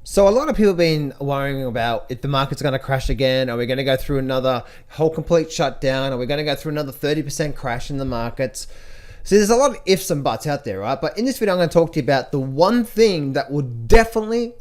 So a lot of people have been worrying about if the market's going to crash again. Are we going to go through another whole complete shutdown? Are we going to go through another 30% crash in the markets? So there's a lot of ifs and buts out there, right? But in this video, I'm going to talk to you about the one thing that will definitely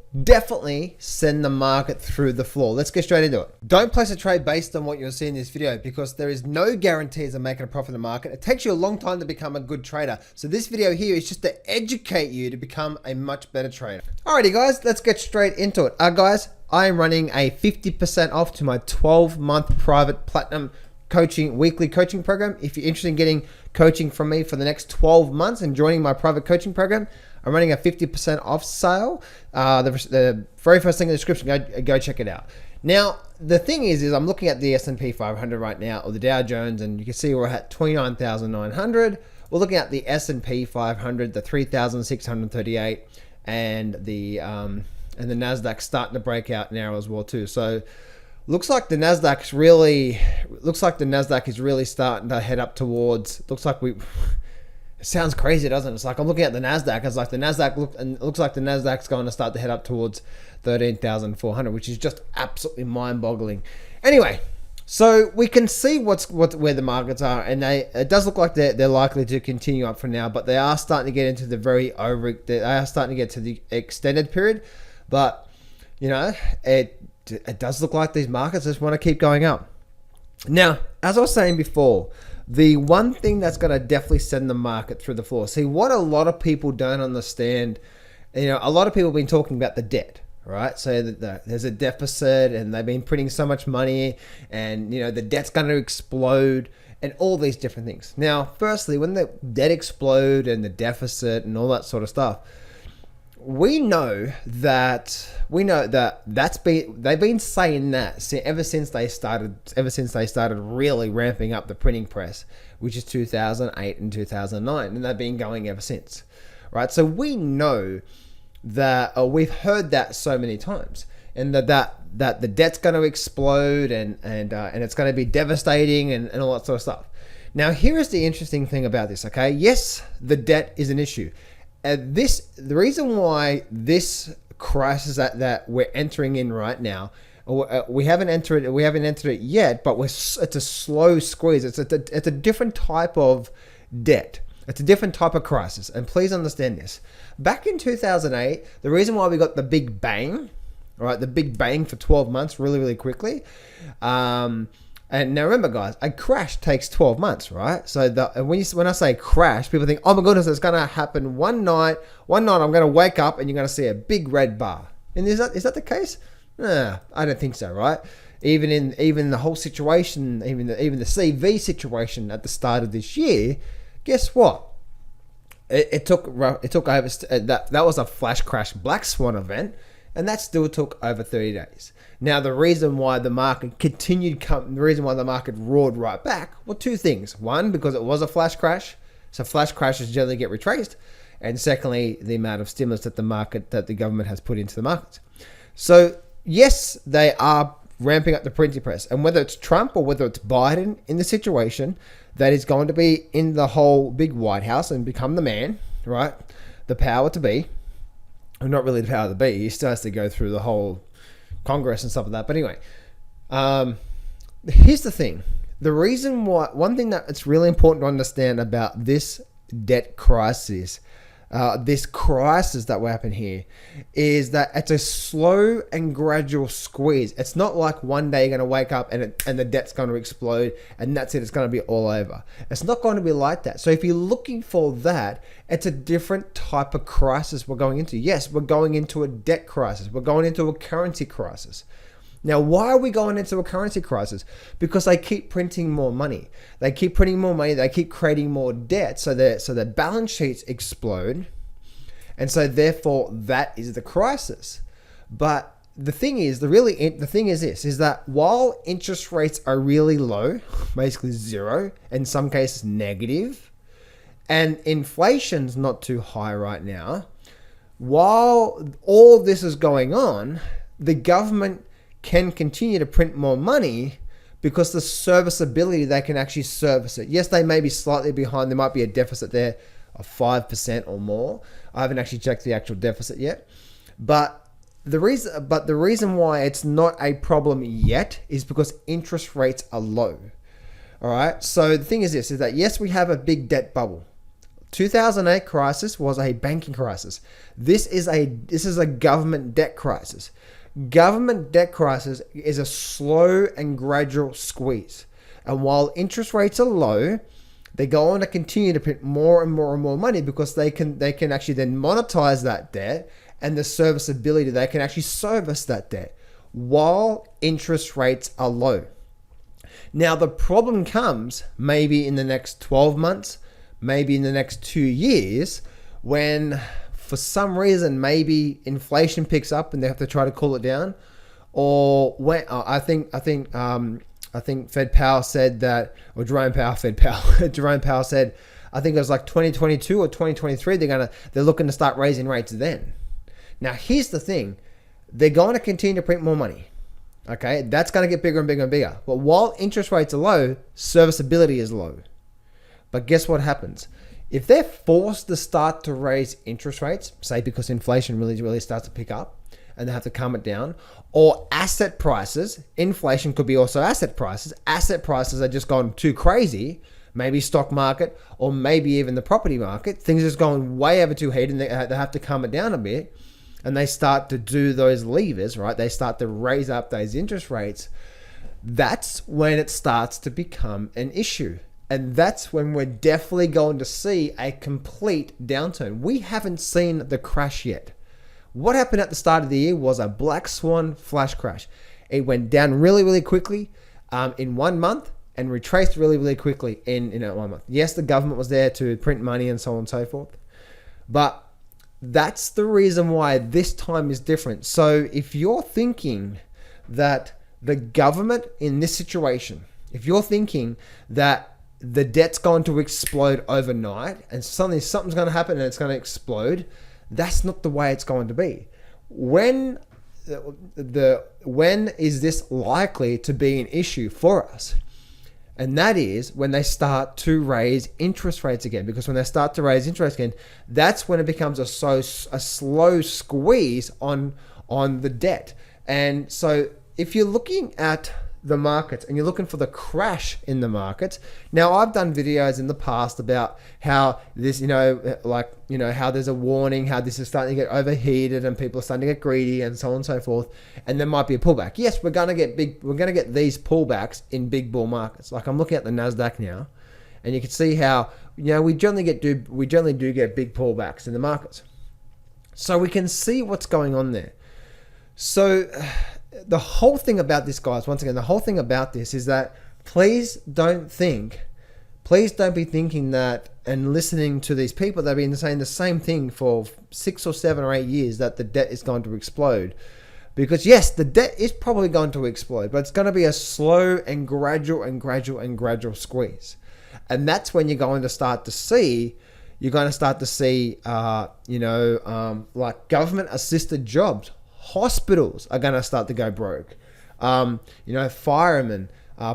send the market through the floor. Let's get straight into it. Don't place a trade based on what you'll see in this video because there is no guarantees of making a profit in the market. It takes you a long time to become a good trader. So this video here is just to educate you to become a much better trader. Alrighty guys, let's get straight into it. Guys, I am running a 50% off to my 12-month private platinum weekly coaching program. If you're interested in getting coaching from me for the next 12 months and joining my private coaching program, I'm running a 50% off sale. The very first thing in the description, go check it out. Now, the thing is I'm looking at the S&P 500 right now, or the Dow Jones, and you can see we're at 29,900. We're looking at the S&P 500, the 3,638, and the Nasdaq starting to break out now as well too. So looks like the Nasdaq is really starting to head up towards. It sounds crazy, doesn't it? It's like I'm looking at the Nasdaq. It's like the Nasdaq looks like the Nasdaq's going to start to head up towards 13,400, which is just absolutely mind-boggling. Anyway, so we can see where the markets are, and it does look like they're likely to continue up for now, but they are starting to get into the they are starting to get to the extended period, but you know it does look like these markets just want to keep going up. Now, as I was saying before, the one thing that's going to definitely send the market through the floor. See, what a lot of people don't understand, a lot of people have been talking about the debt, right? So there's a deficit and they've been printing so much money and, the debt's going to explode and all these different things. Now, firstly, when the debt explode and the deficit and all that sort of stuff, we know that they've been saying that ever since they started really ramping up the printing press, which is 2008 and 2009, and they've been going ever since, right? So we know that we've heard that so many times, and that the debt's going to explode and it's going to be devastating and all that sort of stuff. Now, here is the interesting thing about this. Okay, yes, the debt is an issue. The reason why this crisis that we're entering in right now, we haven't entered it yet, but it's a slow squeeze. It's a different type of debt. It's a different type of crisis, and please understand this. Back in 2008, the reason why we got the big bang, right, the big bang for 12 months, really quickly. And now remember, guys, a crash takes 12 months, right? So when I say crash, people think, oh my goodness, it's going to happen one night. One night I'm going to wake up and you're going to see a big red bar. And is that the case? Nah, I don't think so, right? Even the whole situation, even the CV situation at the start of this year, guess what? It took over. That was a flash crash black swan event, and that still took over 30 days. Now, the reason why the market roared right back were two things. One, because it was a flash crash. So flash crashes generally get retraced. And secondly, the amount of stimulus that the government has put into the markets. So yes, they are ramping up the printing press. And whether it's Trump or whether it's Biden in the situation that is going to be in the whole big White House and become the man, right? The power to be. Well, not really the power to be. He still has to go through the whole Congress and stuff like that. But anyway, here's the thing. One thing that it's really important to understand about this debt crisis, this crisis that will happen here, is that it's a slow and gradual squeeze. It's not like one day you're going to wake up and the debt's going to explode and that's it. It's going to be all over. It's not going to be like that. So if you're looking for that, it's a different type of crisis we're going into. Yes, we're going into a debt crisis. We're going into a currency crisis. Now, why are we going into a currency crisis? Because they keep printing more money. They keep printing more money. They keep creating more debt. So their balance sheets explode. And so therefore, that is the crisis. But the thing is this, is that while interest rates are really low, basically zero, in some cases negative, and inflation's not too high right now, while all this is going on, the government can continue to print more money because the serviceability, they can actually service it. Yes, they may be slightly behind. There might be a deficit there of 5% or more. I haven't actually checked the actual deficit yet. But the reason why it's not a problem yet is because interest rates are low. All right. So the thing is this: is that yes, we have a big debt bubble. 2008 crisis was a banking crisis. This is a government debt crisis. Government debt crisis is a slow and gradual squeeze. And while interest rates are low, they go on to continue to print more and more and more money because they can actually then monetize that debt and the serviceability. They can actually service that debt while interest rates are low. Now the problem comes maybe in the next 12 months, maybe in the next 2 years, when for some reason maybe inflation picks up and they have to try to cool it down, or when I think Fed Powell said that, or Jerome Powell said, I think it was like 2022 or 2023, they're looking to start raising rates then. Now here's the thing, they're going to continue to print more money. Okay, that's going to get bigger and bigger and bigger. But while interest rates are low, serviceability is low. But guess what happens? If they're forced to start to raise interest rates, say because inflation really starts to pick up and they have to calm it down, or asset prices, inflation could be also asset prices are just gone too crazy, maybe stock market or maybe even the property market, things are just going way over too heated and they have to calm it down a bit, and they start to do those levers, right? They start to raise up those interest rates. That's when it starts to become an issue. And that's when we're definitely going to see a complete downturn. We haven't seen the crash yet. What happened at the start of the year was a black swan flash crash. It went down really, really quickly in 1 month and retraced really, really quickly in 1 month. Yes, the government was there to print money and so on and so forth. But that's the reason why this time is different. So if you're thinking that the government in this situation, if you're thinking that the debt's going to explode overnight and suddenly something's going to happen and it's going to explode, that's not the way it's going to be. When is this likely to be an issue for us? And that is when they start to raise interest rates again. Because when they start to raise interest again, that's when it becomes a slow squeeze on the debt. And so if you're looking at the markets and you're looking for the crash in the markets, now I've done videos in the past about how this, how there's a warning, how this is starting to get overheated and people are starting to get greedy and so on and so forth, and there might be a pullback. Yes, we're going to get these pullbacks in big bull markets. Like I'm looking at the Nasdaq now, and you can see how we generally do get big pullbacks in the markets. So we can see what's going on there. So the whole thing about this, guys, once again, the whole thing about this is that please don't be thinking that and listening to these people that have been saying the same thing for 6 or 7 or 8 years, that the debt is going to explode. Because yes, the debt is probably going to explode, but it's going to be a slow and gradual squeeze. And that's when you're going to start to see, like government assisted jobs. Hospitals are going to start to go broke. Firemen,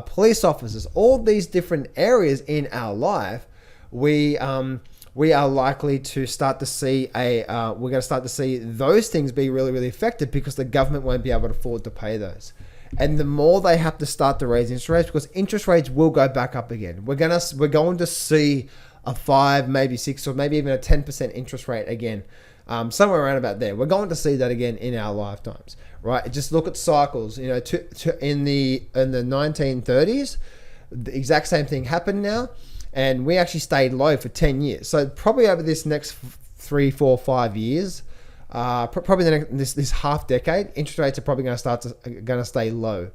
police officers, all these different areas in our life, we are likely to start to see we're going to start to see those things be really, really affected because the government won't be able to afford to pay those. And the more they have to start to raise interest rates, because interest rates will go back up again. We're going to see a 5, maybe 6, or maybe even a 10% interest rate again. Somewhere around about there. We're going to see that again in our lifetimes, right? Just look at cycles. In the 1930s, the exact same thing happened now, and we actually stayed low for 10 years. So probably over this next 3, 4, 5 years, probably this half decade, interest rates are probably going to stay low.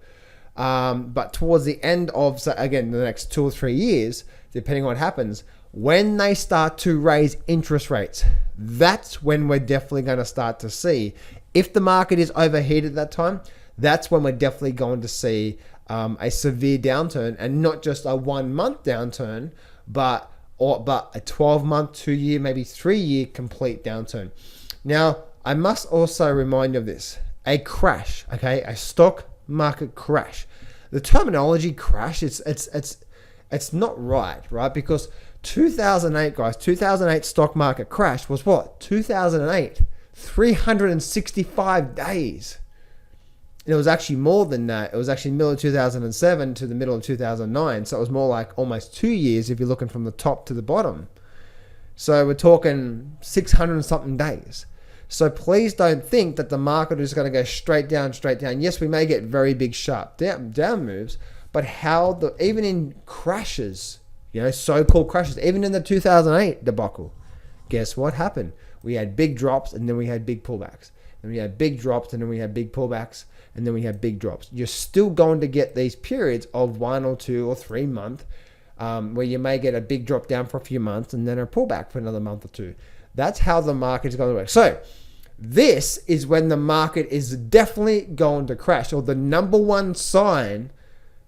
But towards the end of, so again, the next 2 or 3 years, depending on what happens, when they start to raise interest rates, that's when we're definitely going to start to see, if the market is overheated at that time, that's when we're definitely going to see a severe downturn, and not just a 1 month downturn, but a 12-month, 2-year, maybe 3-year complete downturn. Now, I must also remind you of this: a crash, okay, a stock market crash. The terminology crash, it's not right? Because 2008, guys, 2008 stock market crash was what? 2008. 365 days. And it was actually more than that. It was actually middle of 2007 to the middle of 2009. So it was more like almost 2 years if you're looking from the top to the bottom. So we're talking 600 and something days. So please don't think that the market is going to go straight down. Yes, we may get very big sharp down moves, but even in crashes, so-called crashes, even in the 2008 debacle, guess what happened? We had big drops and then we had big pullbacks. And we had big drops and then we had big pullbacks and then we had big drops. You're still going to get these periods of 1 or 2 or 3 months where you may get a big drop down for a few months and then a pullback for another month or 2. That's how the market is going to work. So this is when the market is definitely going to crash, or the number one sign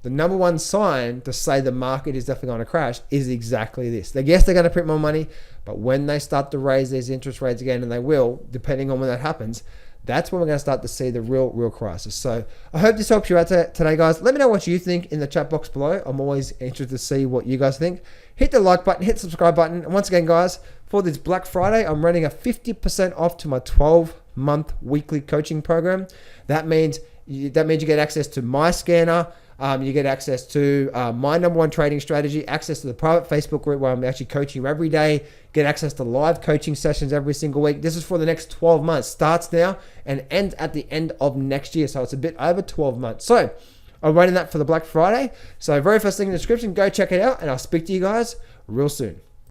to say the market is definitely going to crash is exactly this. Yes, they're going to print more money, but when they start to raise these interest rates again, and they will, depending on when that happens, that's when we're going to start to see the real crisis. So I hope this helps you out today, guys. Let me know what you think in the chat box below. I'm always interested to see what you guys think. Hit the like button, hit the subscribe button. And once again, guys, for this Black Friday, I'm running a 50% off to my 12-month weekly coaching program. That means you get access to my scanner. You get access to my number one trading strategy, access to the private Facebook group where I'm actually coaching you every day, get access to live coaching sessions every single week. This is for the next 12 months. Starts now and ends at the end of next year. So it's a bit over 12 months. So I'm running that for the Black Friday. So very first link in the description, go check it out, and I'll speak to you guys real soon.